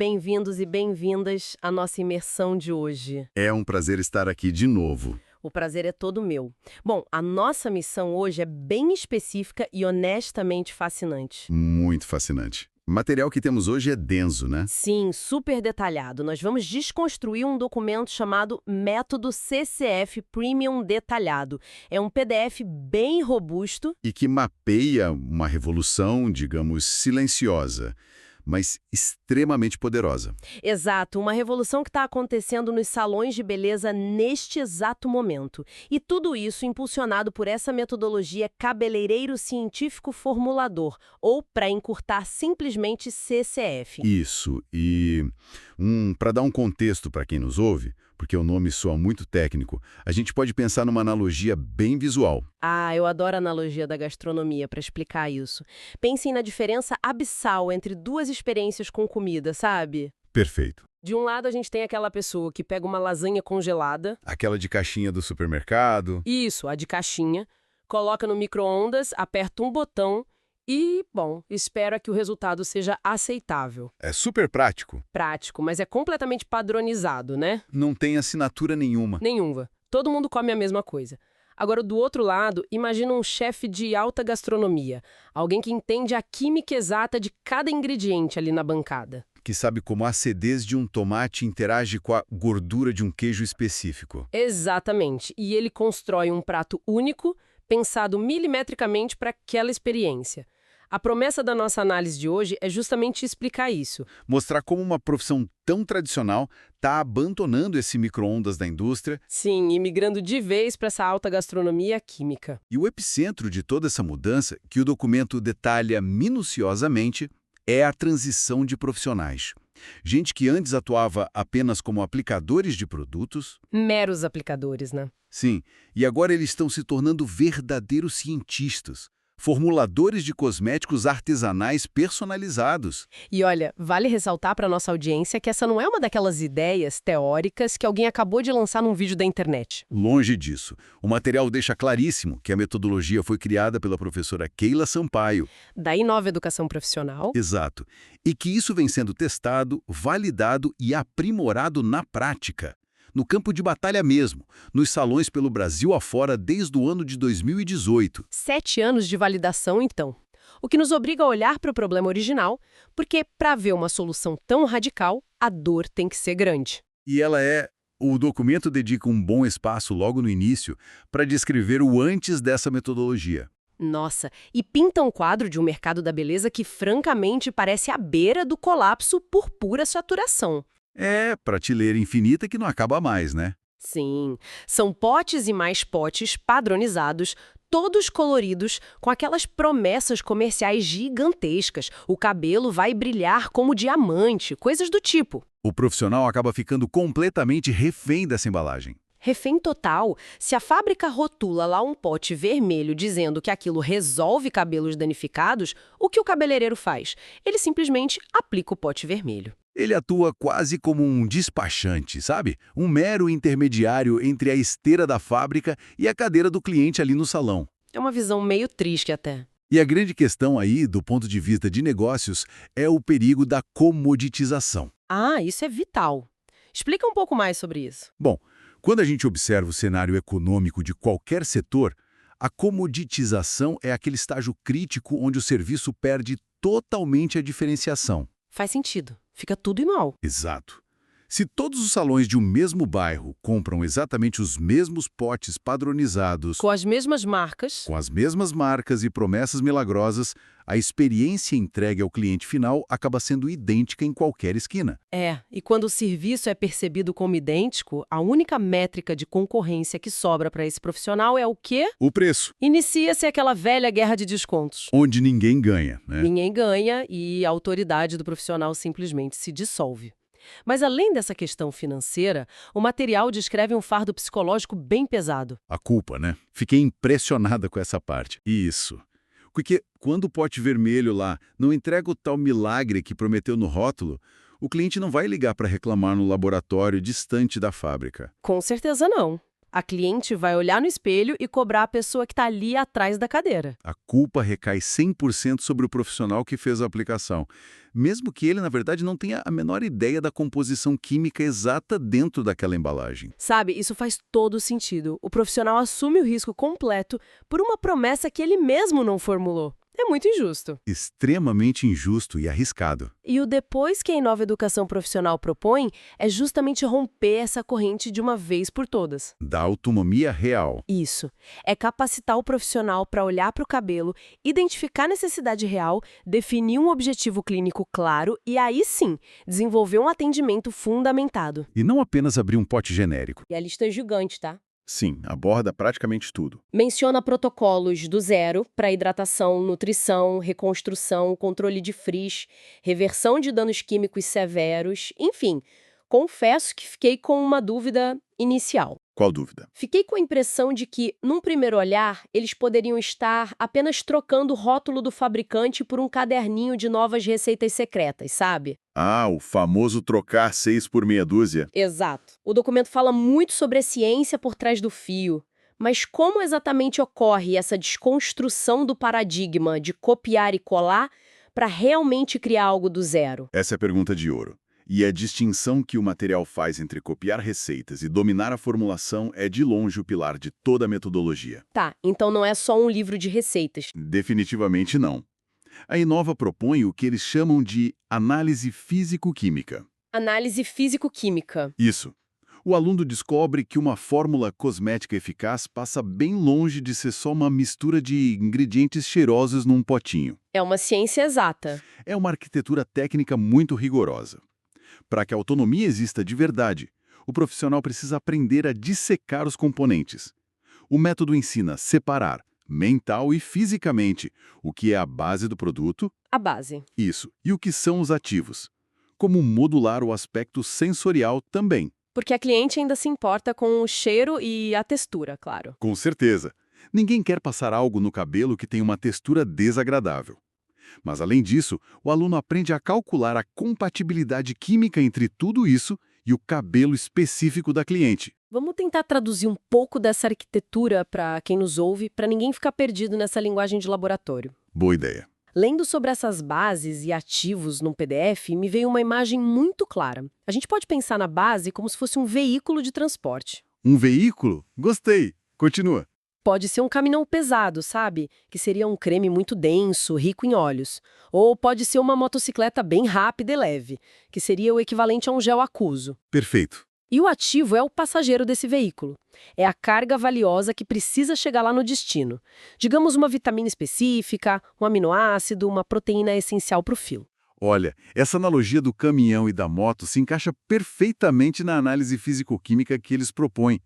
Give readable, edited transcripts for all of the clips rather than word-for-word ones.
bem-vindos e bem-vindas à nossa imersão de hoje. É um prazer estar aqui de novo. O prazer é todo meu. Bom, a nossa missão hoje é bem específica e honestamente fascinante. Muito fascinante. O material que temos hoje é denso, né? Sim, super detalhado. Nós vamos desconstruir um documento chamado Método CCF Premium Detalhado. É um PDF bem robusto. E que mapeia uma revolução, digamos, silenciosa, mas extremamente poderosa. Exato, uma revolução que está acontecendo nos salões de beleza neste exato momento. E tudo isso impulsionado por essa metodologia cabeleireiro científico formulador, ou, para encurtar, simplesmente CCF. Isso. E para dar um contexto para quem nos ouve, porque o nome soa muito técnico, a gente pode pensar numa analogia bem visual. Ah, eu adoro a analogia da gastronomia para explicar isso. Pensem na diferença abissal entre duas experiências com comida, sabe? Perfeito. De um lado, a gente tem aquela pessoa que pega uma lasanha congelada. Aquela de caixinha do supermercado. Isso, a de caixinha. Coloca no micro-ondas, aperta um botão e, bom, espera que o resultado seja aceitável. É super prático. Prático, mas é completamente padronizado, né? Não tem assinatura nenhuma. Nenhuma. Todo mundo come a mesma coisa. Agora, do outro lado, imagina um chefe de alta gastronomia. Alguém que entende a química exata de cada ingrediente ali na bancada. Que sabe como a acidez de um tomate interage com a gordura de um queijo específico. Exatamente. E ele constrói um prato único, pensado milimetricamente para aquela experiência. A promessa da nossa análise de hoje é justamente explicar isso. Mostrar como uma profissão tão tradicional está abandonando esse micro-ondas da indústria. Sim, e migrando de vez para essa alta gastronomia química. E o epicentro de toda essa mudança, que o documento detalha minuciosamente, é a transição de profissionais. Gente que antes atuava apenas como aplicadores de produtos. Meros aplicadores, né? Sim, e agora eles estão se tornando verdadeiros cientistas. Formuladores de cosméticos artesanais personalizados. E olha, vale ressaltar para nossa audiência que essa não é uma daquelas ideias teóricas que alguém acabou de lançar num vídeo da internet. Longe disso. O material deixa claríssimo que a metodologia foi criada pela professora Keila Sampaio. Da Inova Educação Profissional. Exato. E que isso vem sendo testado, validado e aprimorado na prática. No campo de batalha mesmo, nos salões pelo Brasil afora desde o ano de 2018. 7 anos de validação, então. O que nos obriga a olhar para o problema original, porque, para ver uma solução tão radical, a dor tem que ser grande. E o documento dedica um bom espaço logo no início para descrever o antes dessa metodologia. Nossa, e pinta um quadro de um mercado da beleza que, francamente, parece à beira do colapso por pura saturação. É prateleira infinita que não acaba mais, né? Sim, são potes e mais potes padronizados, todos coloridos, com aquelas promessas comerciais gigantescas. O cabelo vai brilhar como diamante, coisas do tipo. O profissional acaba ficando completamente refém dessa embalagem. Refém total. Se a fábrica rotula lá um pote vermelho dizendo que aquilo resolve cabelos danificados, o que o cabeleireiro faz? Ele simplesmente aplica o pote vermelho. Ele atua quase como um despachante, sabe? Um mero intermediário entre a esteira da fábrica e a cadeira do cliente ali no salão. É uma visão meio triste até. E a grande questão aí, do ponto de vista de negócios, é o perigo da comoditização. Ah, isso é vital. Explica um pouco mais sobre isso. Bom, quando a gente observa o cenário econômico de qualquer setor, a comoditização é aquele estágio crítico onde o serviço perde totalmente a diferenciação. Faz sentido. Fica tudo igual. Exato. Se todos os salões de um mesmo bairro compram exatamente os mesmos potes padronizados, Com as mesmas marcas. com as mesmas marcas e promessas milagrosas, a experiência entregue ao cliente final acaba sendo idêntica em qualquer esquina. E quando o serviço é percebido como idêntico, a única métrica de concorrência que sobra para esse profissional é o quê? O preço, Inicia-se aquela velha guerra de descontos. onde ninguém ganha, né? Ninguém ganha e a autoridade do profissional simplesmente se dissolve. Mas além dessa questão financeira, o material descreve um fardo psicológico bem pesado. A culpa, né? Fiquei impressionada com essa parte. Isso. Porque quando o pote vermelho lá não entrega o tal milagre que prometeu no rótulo, o cliente não vai ligar para reclamar no laboratório distante da fábrica. Com certeza não. A cliente vai olhar no espelho e cobrar a pessoa que está ali atrás da cadeira. A culpa recai 100% sobre o profissional que fez a aplicação, mesmo que ele, na verdade, não tenha a menor ideia da composição química exata dentro daquela embalagem. Sabe, isso faz todo sentido. O profissional assume o risco completo por uma promessa que ele mesmo não formulou. É muito injusto. Extremamente injusto e arriscado. E o depois que a Inova Educação Profissional propõe é justamente romper essa corrente de uma vez por todas. Da autonomia real. Isso. É capacitar o profissional para olhar para o cabelo, identificar a necessidade real, definir um objetivo clínico claro e aí sim, desenvolver um atendimento fundamentado. E não apenas abrir um pote genérico. E a lista é gigante, tá? Sim, aborda praticamente tudo. Menciona protocolos do zero para hidratação, nutrição, reconstrução, controle de frizz, reversão de danos químicos severos, enfim. Confesso que fiquei com uma dúvida inicial. Qual dúvida? Fiquei com a impressão de que, num primeiro olhar, eles poderiam estar apenas trocando o rótulo do fabricante por um caderninho de novas receitas secretas, sabe? Ah, o famoso trocar 6 por meia dúzia. Exato. O documento fala muito sobre a ciência por trás do fio. Mas como exatamente ocorre essa desconstrução do paradigma de copiar e colar para realmente criar algo do zero? Essa é a pergunta de ouro. E a distinção que o material faz entre copiar receitas e dominar a formulação é de longe o pilar de toda a metodologia. Tá, então não é só um livro de receitas. Definitivamente não. A Inova propõe o que eles chamam de análise físico-química. Análise físico-química. Isso. O aluno descobre que uma fórmula cosmética eficaz passa bem longe de ser só uma mistura de ingredientes cheirosos num potinho. É uma ciência exata. É uma arquitetura técnica muito rigorosa. Para que a autonomia exista de verdade, o profissional precisa aprender a dissecar os componentes. O método ensina a separar, mental e fisicamente, o que é a base do produto, A base. isso, e o que são os ativos. Como modular o aspecto sensorial também. Porque a cliente ainda se importa com o cheiro e a textura, claro. Com certeza. Ninguém quer passar algo no cabelo que tem uma textura desagradável. Mas, além disso, o aluno aprende a calcular a compatibilidade química entre tudo isso e o cabelo específico da cliente. Vamos tentar traduzir um pouco dessa arquitetura para quem nos ouve, para ninguém ficar perdido nessa linguagem de laboratório. Boa ideia. Lendo sobre essas bases e ativos num PDF, me veio uma imagem muito clara. A gente pode pensar na base como se fosse um veículo de transporte. Um veículo? Gostei. Continua. Pode ser um caminhão pesado, sabe? Que seria um creme muito denso, rico em óleos. Ou pode ser uma motocicleta bem rápida e leve, que seria o equivalente a um gel aquoso. Perfeito. E o ativo é o passageiro desse veículo. É a carga valiosa que precisa chegar lá no destino. Digamos uma vitamina específica, um aminoácido, uma proteína essencial para o fio. Olha, essa analogia do caminhão e da moto se encaixa perfeitamente na análise físico-química que eles propõem.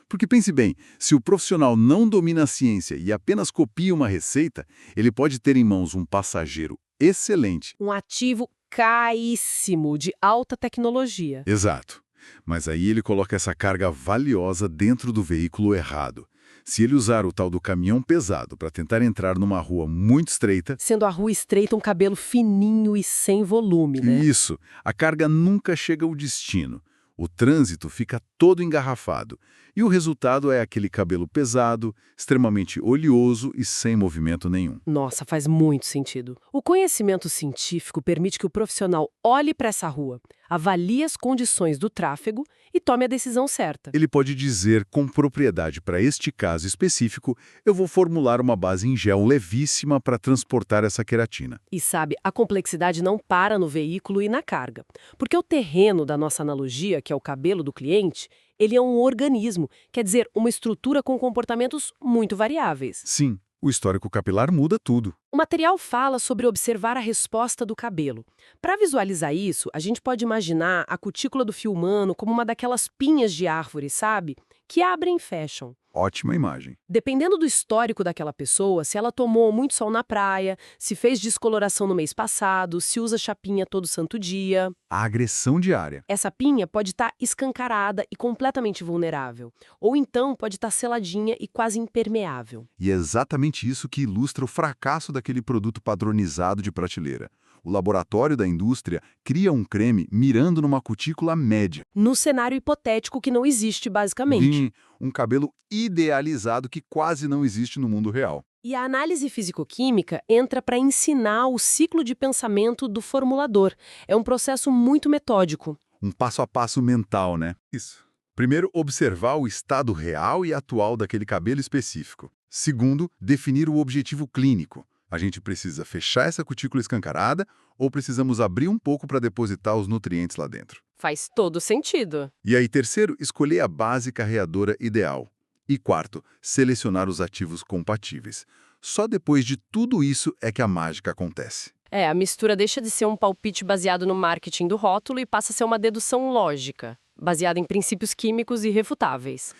Porque pense bem, se o profissional não domina a ciência e apenas copia uma receita, ele pode ter em mãos um passageiro excelente. Um ativo caríssimo, de alta tecnologia. Exato. Mas aí ele coloca essa carga valiosa dentro do veículo errado. Se ele usar o tal do caminhão pesado para tentar entrar numa rua muito estreita... Sendo a rua estreita um cabelo fininho e sem volume, né? Isso, a carga nunca chega ao destino. O trânsito fica todo engarrafado. E o resultado é aquele cabelo pesado, extremamente oleoso e sem movimento nenhum. Nossa, faz muito sentido. O conhecimento científico permite que o profissional olhe para essa rua, avalie as condições do tráfego e tome a decisão certa. Ele pode dizer com propriedade para este caso específico, eu vou formular uma base em gel levíssima para transportar essa queratina. E sabe, a complexidade não para no veículo e na carga. Porque o terreno da nossa analogia, que é o cabelo do cliente, ele é um organismo, quer dizer, uma estrutura com comportamentos muito variáveis. Sim, o histórico capilar muda tudo. O material fala sobre observar a resposta do cabelo. Para visualizar isso, a gente pode imaginar a cutícula do fio humano como uma daquelas pinhas de árvore, sabe? Que abrem e fecham. Ótima imagem. Dependendo do histórico daquela pessoa, se ela tomou muito sol na praia, se fez descoloração no mês passado, se usa chapinha todo santo dia. A agressão diária. Essa pinha pode estar escancarada e completamente vulnerável. Ou então pode estar seladinha e quase impermeável. E é exatamente isso que ilustra o fracasso daquele produto padronizado de prateleira. O laboratório da indústria cria um creme mirando numa cutícula média. No cenário hipotético que não existe, basicamente. Um cabelo idealizado que quase não existe no mundo real. E a análise físico-química entra para ensinar o ciclo de pensamento do formulador. É um processo muito metódico. Um passo a passo mental, né? Isso. Primeiro, observar o estado real e atual daquele cabelo específico. Segundo, definir o objetivo clínico. A gente precisa fechar essa cutícula escancarada ou precisamos abrir um pouco para depositar os nutrientes lá dentro? Faz todo sentido. E aí, terceiro, escolher a base carreadora ideal. E quarto, selecionar os ativos compatíveis. Só depois de tudo isso é que a mágica acontece. A mistura deixa de ser um palpite baseado no marketing do rótulo e passa a ser uma dedução lógica, baseada em princípios químicos irrefutáveis.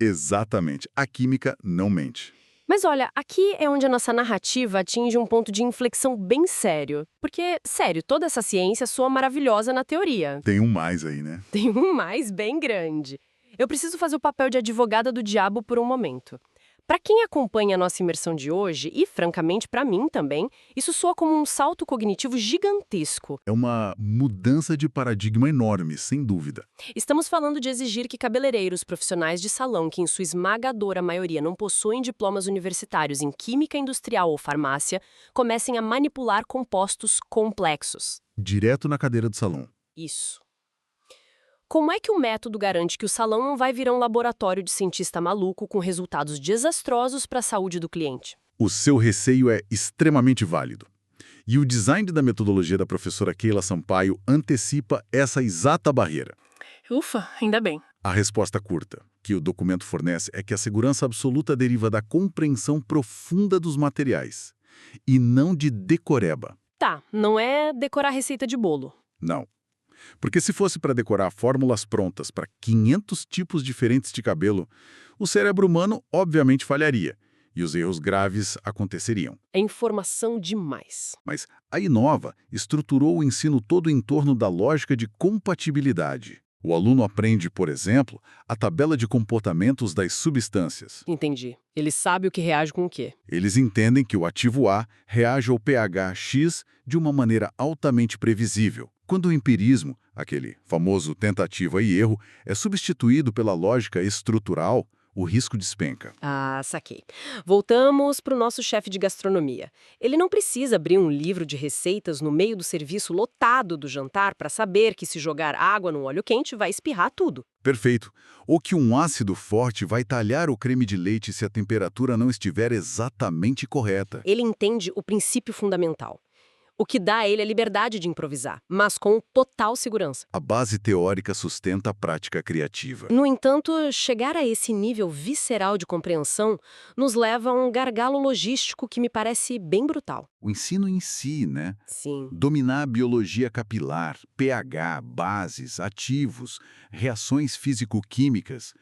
Exatamente. A química não mente. Mas olha, aqui é onde a nossa narrativa atinge um ponto de inflexão bem sério. Porque, sério, toda essa ciência soa maravilhosa na teoria. Tem um mais aí, né? Tem um mais bem grande. Eu preciso fazer o papel de advogada do diabo por um momento. Para quem acompanha a nossa imersão de hoje, e francamente para mim também, isso soa como um salto cognitivo gigantesco. É uma mudança de paradigma enorme, sem dúvida. Estamos falando de exigir que cabeleireiros profissionais de salão, que em sua esmagadora maioria não possuem diplomas universitários em química industrial ou farmácia, comecem a manipular compostos complexos. Direto na cadeira do salão. Isso. Como é que o método garante que o salão não vai virar um laboratório de cientista maluco com resultados desastrosos para a saúde do cliente? O seu receio é extremamente válido. E o design da metodologia da professora Keila Sampaio antecipa essa exata barreira. Ufa, ainda bem. A resposta curta que o documento fornece é que a segurança absoluta deriva da compreensão profunda dos materiais, e não de decoreba. Tá, não é decorar receita de bolo. Não. Porque se fosse para decorar fórmulas prontas para 500 tipos diferentes de cabelo, o cérebro humano obviamente falharia e os erros graves aconteceriam. É informação demais. Mas a Inova estruturou o ensino todo em torno da lógica de compatibilidade. O aluno aprende, por exemplo, a tabela de comportamentos das substâncias. Entendi. Ele sabe o que reage com o quê. Eles entendem que o ativo A reage ao pH X de uma maneira altamente previsível. Quando o empirismo, aquele famoso tentativa e erro, é substituído pela lógica estrutural, o risco despenca. Ah, saquei. Voltamos para o nosso chefe de gastronomia. Ele não precisa abrir um livro de receitas no meio do serviço lotado do jantar para saber que se jogar água no óleo quente vai espirrar tudo. Perfeito. Ou que um ácido forte vai talhar o creme de leite se a temperatura não estiver exatamente correta. Ele entende o princípio fundamental. O que dá a ele a liberdade de improvisar, mas com total segurança. A base teórica sustenta a prática criativa. No entanto, chegar a esse nível visceral de compreensão nos leva a um gargalo logístico que me parece bem brutal. O ensino em si, né? Sim. Dominar a biologia capilar, pH, bases, ativos, reações físico-químicas,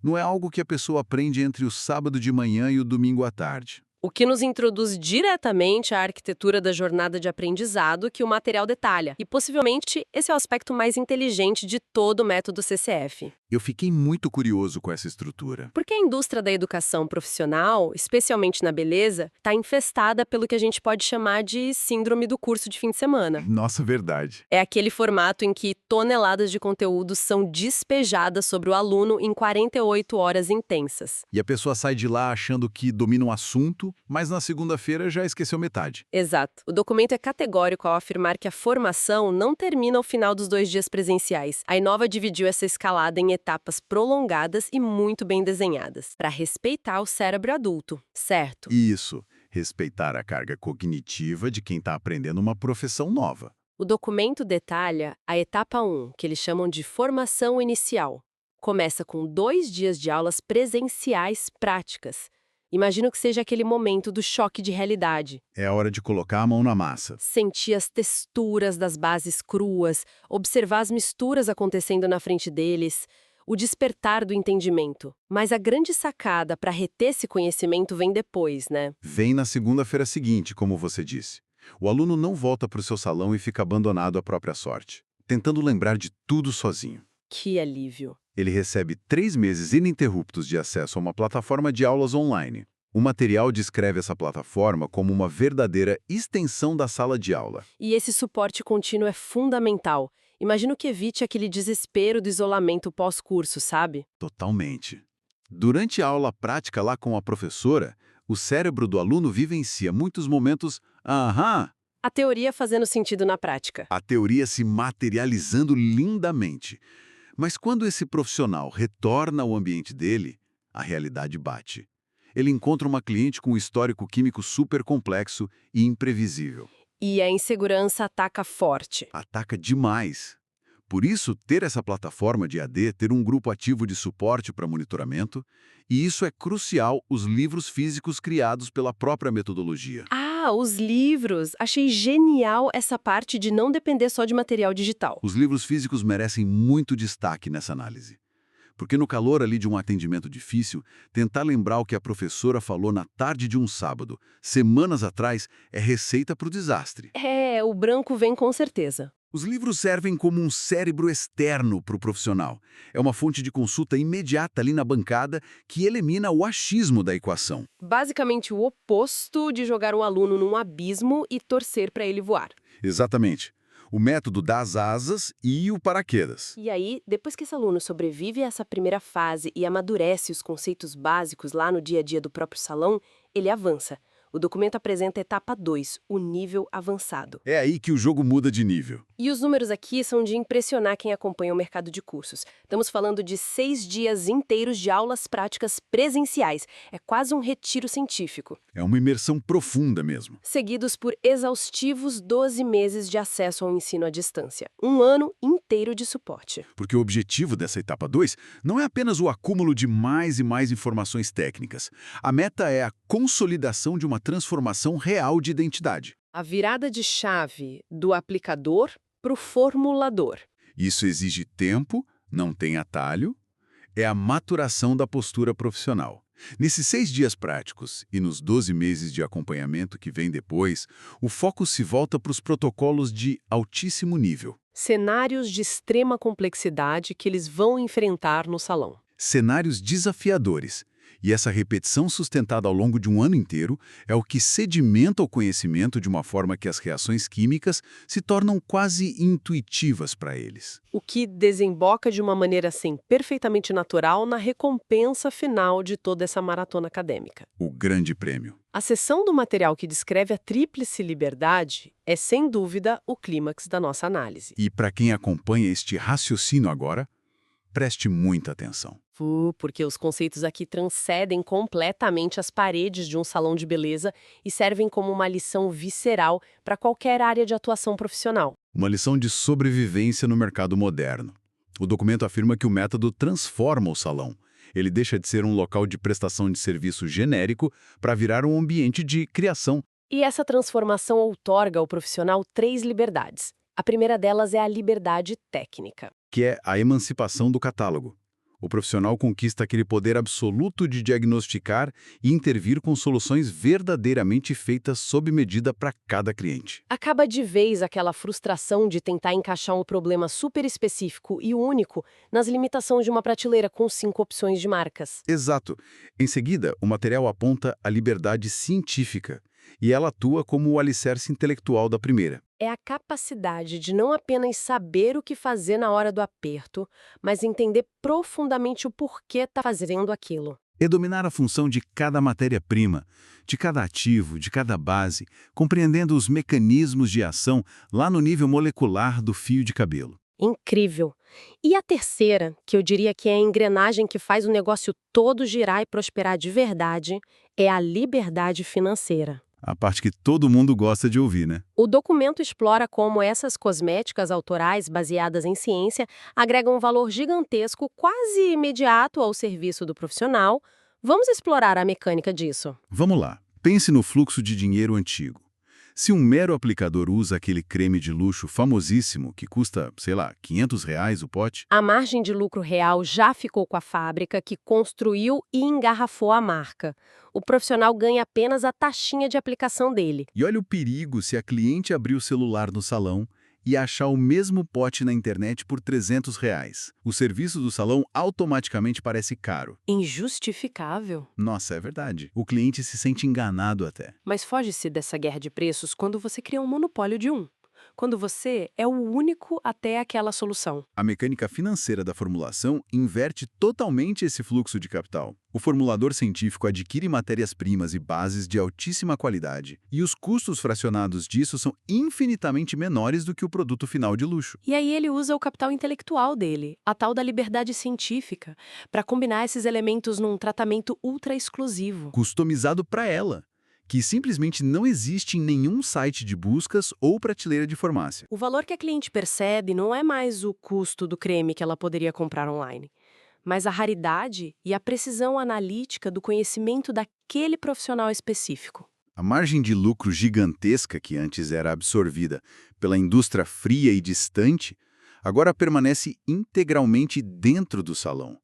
não é algo que a pessoa aprende entre o sábado de manhã e o domingo à tarde. O que nos introduz diretamente à arquitetura da jornada de aprendizado que o material detalha. E possivelmente esse é o aspecto mais inteligente de todo o método CCF. Eu fiquei muito curioso com essa estrutura. Porque a indústria da educação profissional, especialmente na beleza, está infestada pelo que a gente pode chamar de síndrome do curso de fim de semana. Nossa, verdade. É aquele formato em que toneladas de conteúdo são despejadas sobre o aluno em 48 horas intensas. E a pessoa sai de lá achando que domina um assunto, mas na segunda-feira já esqueceu metade. Exato. O documento é categórico ao afirmar que a formação não termina ao final dos 2 dias presenciais. A Inova dividiu essa escalada em etapas prolongadas e muito bem desenhadas, para respeitar o cérebro adulto, certo? Isso, respeitar a carga cognitiva de quem está aprendendo uma profissão nova. O documento detalha a etapa 1, que eles chamam de formação inicial. Começa com 2 dias de aulas presenciais práticas. Imagino que seja aquele momento do choque de realidade. É a hora de colocar a mão na massa. Sentir as texturas das bases cruas, observar as misturas acontecendo na frente deles, o despertar do entendimento. Mas a grande sacada para reter esse conhecimento vem depois, né? Vem na segunda-feira seguinte, como você disse. O aluno não volta para o seu salão e fica abandonado à própria sorte, tentando lembrar de tudo sozinho. Que alívio. Ele recebe 3 meses ininterruptos de acesso a uma plataforma de aulas online, O material descreve essa plataforma como uma verdadeira extensão da sala de aula. E esse suporte contínuo é fundamental. Imagino que evite aquele desespero do isolamento pós-curso, sabe? Totalmente. Durante a aula prática lá com a professora, o cérebro do aluno vivencia muitos momentos aham, A teoria fazendo sentido na prática. a teoria se materializando lindamente. Mas quando esse profissional retorna ao ambiente dele, a realidade bate. Ele encontra uma cliente com um histórico químico super complexo e imprevisível. E a insegurança ataca forte. Ataca demais. Por isso, ter essa plataforma de AD, ter um grupo ativo de suporte para monitoramento, e isso é crucial os livros físicos criados pela própria metodologia. Ah, os livros! Achei genial essa parte de não depender só de material digital. Os livros físicos merecem muito destaque nessa análise. Porque no calor ali de um atendimento difícil, tentar lembrar o que a professora falou na tarde de um sábado, semanas atrás, é receita para o desastre. É, o branco vem com certeza. Os livros servem como um cérebro externo para o profissional. É uma fonte de consulta imediata ali na bancada que elimina o achismo da equação. Basicamente o oposto de jogar um aluno num abismo e torcer para ele voar. Exatamente. O método das asas e o paraquedas. E aí, depois que esse aluno sobrevive a essa primeira fase e amadurece os conceitos básicos lá no dia a dia do próprio salão, ele avança. O documento apresenta a etapa 2, o nível avançado. É aí que o jogo muda de nível. E os números aqui são de impressionar quem acompanha o mercado de cursos. Estamos falando de 6 dias inteiros de aulas práticas presenciais. É quase um retiro científico. É uma imersão profunda mesmo. Seguidos por exaustivos 12 meses de acesso ao ensino à distância. Um ano inteiro de suporte. Porque o objetivo dessa etapa 2 não é apenas o acúmulo de mais e mais informações técnicas. A meta é a consolidação de uma transformação real de identidade. A virada de chave do aplicador para o formulador. Isso exige tempo, não tem atalho, é a maturação da postura profissional. Nesses 6 dias práticos e nos 12 meses de acompanhamento que vem depois, o foco se volta para os protocolos de altíssimo nível. Cenários de extrema complexidade que eles vão enfrentar no salão. Cenários desafiadores. E essa repetição sustentada ao longo de um ano inteiro é o que sedimenta o conhecimento de uma forma que as reações químicas se tornam quase intuitivas para eles. O que desemboca de uma maneira assim perfeitamente natural na recompensa final de toda essa maratona acadêmica. O grande prêmio. A seção do material que descreve a tríplice liberdade é, sem dúvida, o clímax da nossa análise. E para quem acompanha este raciocínio agora, preste muita atenção. Porque os conceitos aqui transcendem completamente as paredes de um salão de beleza e servem como uma lição visceral para qualquer área de atuação profissional. Uma lição de sobrevivência no mercado moderno. O documento afirma que o método transforma o salão. Ele deixa de ser um local de prestação de serviço genérico para virar um ambiente de criação. E essa transformação outorga ao profissional 3 liberdades. A primeira delas é a liberdade técnica, que é a emancipação do catálogo. O profissional conquista aquele poder absoluto de diagnosticar e intervir com soluções verdadeiramente feitas sob medida para cada cliente. Acaba de vez aquela frustração de tentar encaixar um problema super específico e único nas limitações de uma prateleira com 5 opções de marcas. Exato. Em seguida, o material aponta a liberdade científica, e ela atua como o alicerce intelectual da primeira. É a capacidade de não apenas saber o que fazer na hora do aperto, mas entender profundamente o porquê está fazendo aquilo. É dominar a função de cada matéria-prima, de cada ativo, de cada base, compreendendo os mecanismos de ação lá no nível molecular do fio de cabelo. Incrível! E a terceira, que eu diria que é a engrenagem que faz o negócio todo girar e prosperar de verdade, é a liberdade financeira. A parte que todo mundo gosta de ouvir, né? O documento explora como essas cosméticas autorais baseadas em ciência agregam um valor gigantesco, quase imediato ao serviço do profissional. Vamos explorar a mecânica disso. Vamos lá. Pense no fluxo de dinheiro antigo. Se um mero aplicador usa aquele creme de luxo famosíssimo, que custa, sei lá, R$500 o pote... A margem de lucro real já ficou com a fábrica que construiu e engarrafou a marca. O profissional ganha apenas a taxinha de aplicação dele. E olha o perigo se a cliente abrir o celular no salão e achar o mesmo pote na internet por R$ 300. O serviço do salão automaticamente parece caro. Injustificável. Nossa, é verdade. O cliente se sente enganado até. Mas foge-se dessa guerra de preços quando você cria um monopólio de um. Quando você é o único até aquela solução. A mecânica financeira da formulação inverte totalmente esse fluxo de capital. O formulador científico adquire matérias-primas e bases de altíssima qualidade, e os custos fracionados disso são infinitamente menores do que o produto final de luxo. E aí ele usa o capital intelectual dele, a tal da liberdade científica, para combinar esses elementos num tratamento ultra exclusivo. Customizado para ela, que simplesmente não existe em nenhum site de buscas ou prateleira de farmácia. O valor que a cliente percebe não é mais o custo do creme que ela poderia comprar online, mas a raridade e a precisão analítica do conhecimento daquele profissional específico. A margem de lucro gigantesca que antes era absorvida pela indústria fria e distante, agora permanece integralmente dentro do salão,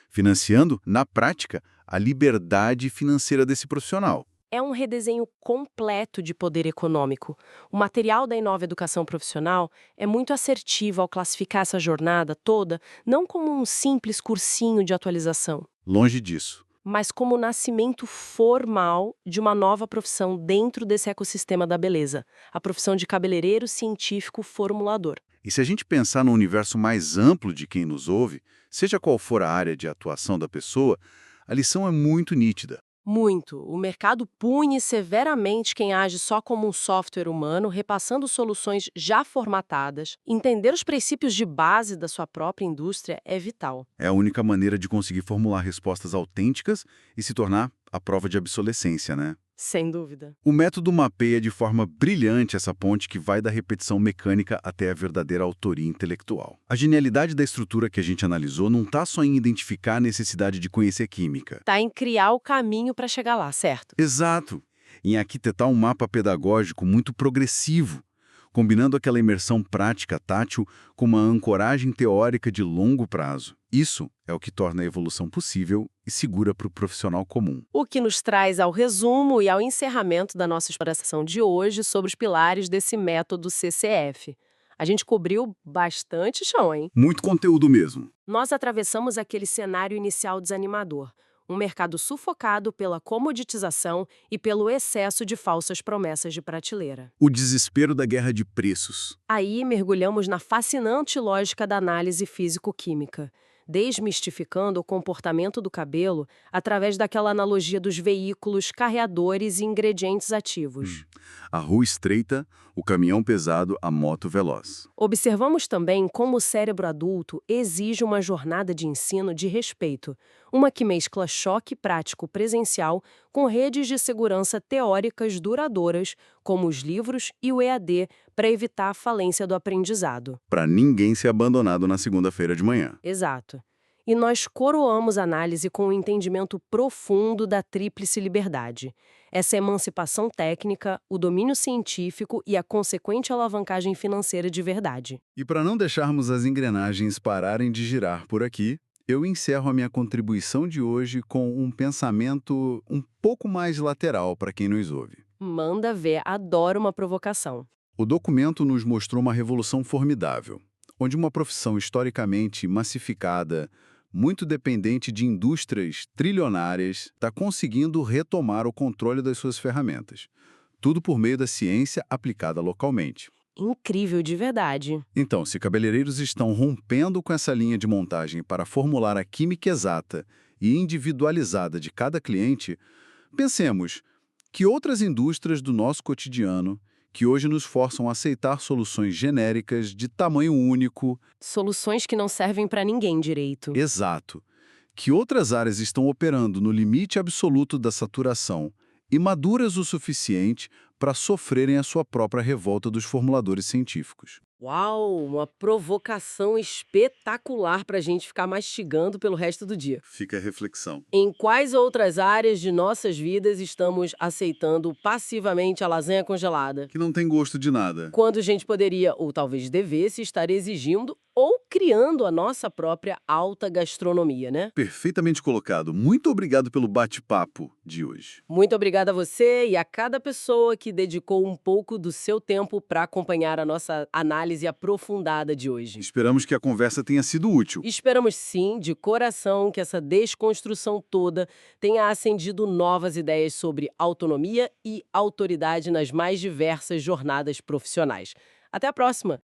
financiando, na prática, a liberdade financeira desse profissional. É um redesenho completo de poder econômico. O material da Inova Educação Profissional é muito assertivo ao classificar essa jornada toda não como um simples cursinho de atualização, Longe disso. mas como o nascimento formal de uma nova profissão dentro desse ecossistema da beleza, a profissão de cabeleireiro científico formulador. E se a gente pensar no universo mais amplo de quem nos ouve, seja qual for a área de atuação da pessoa, a lição é muito nítida. Muito. O mercado pune severamente quem age só como um software humano, repassando soluções já formatadas. Entender os princípios de base da sua própria indústria é vital. É a única maneira de conseguir formular respostas autênticas e se tornar a prova de obsolescência, né? Sem dúvida. O método mapeia de forma brilhante essa ponte que vai da repetição mecânica até a verdadeira autoria intelectual. A genialidade da estrutura que a gente analisou não está só em identificar a necessidade de conhecer química. Tá em criar o caminho para chegar lá, certo? Exato. Em arquitetar um mapa pedagógico muito progressivo, combinando aquela imersão prática tátil com uma ancoragem teórica de longo prazo. Isso é o que torna a evolução possível e segura para o profissional comum. O que nos traz ao resumo e ao encerramento da nossa exploração de hoje sobre os pilares desse método CCF. A gente cobriu bastante chão, hein? Muito conteúdo mesmo. Nós atravessamos aquele cenário inicial desanimador. Um mercado sufocado pela comoditização e pelo excesso de falsas promessas de prateleira. O desespero da guerra de preços. Aí mergulhamos na fascinante lógica da análise físico-química, desmistificando o comportamento do cabelo através daquela analogia dos veículos, carreadores e ingredientes ativos. A rua estreita, o caminhão pesado, a moto veloz. Observamos também como o cérebro adulto exige uma jornada de ensino de respeito, uma que mescla choque prático presencial com redes de segurança teóricas duradouras, como os livros e o EAD, para evitar a falência do aprendizado. Para ninguém ser abandonado na segunda-feira de manhã. Exato. E nós coroamos a análise com um entendimento profundo da tríplice liberdade. Essa emancipação técnica, o domínio científico e a consequente alavancagem financeira de verdade. E para não deixarmos as engrenagens pararem de girar por aqui, eu encerro a minha contribuição de hoje com um pensamento um pouco mais lateral para quem nos ouve. Manda ver, adoro uma provocação. O documento nos mostrou uma revolução formidável, onde uma profissão historicamente massificada, muito dependente de indústrias trilionárias, está conseguindo retomar o controle das suas ferramentas. Tudo por meio da ciência aplicada localmente. Incrível de verdade. Então, se cabeleireiros estão rompendo com essa linha de montagem para formular a química exata e individualizada de cada cliente, pensemos que outras indústrias do nosso cotidiano, que hoje nos forçam a aceitar soluções genéricas de tamanho único. Soluções que não servem para ninguém direito. Exato. Que outras áreas estão operando no limite absoluto da saturação e maduras o suficiente para sofrerem a sua própria revolta dos formuladores científicos. Uau, uma provocação espetacular para a gente ficar mastigando pelo resto do dia. Fica a reflexão. Em quais outras áreas de nossas vidas estamos aceitando passivamente a lasanha congelada? Que não tem gosto de nada. Quando a gente poderia, ou talvez devesse, estar exigindo ou criando a nossa própria alta gastronomia, né? Perfeitamente colocado. Muito obrigado pelo bate-papo de hoje. Muito obrigada a você e a cada pessoa que dedicou um pouco do seu tempo para acompanhar a nossa análise aprofundada de hoje. Esperamos que a conversa tenha sido útil. Esperamos sim, de coração, que essa desconstrução toda tenha acendido novas ideias sobre autonomia e autoridade nas mais diversas jornadas profissionais. Até a próxima!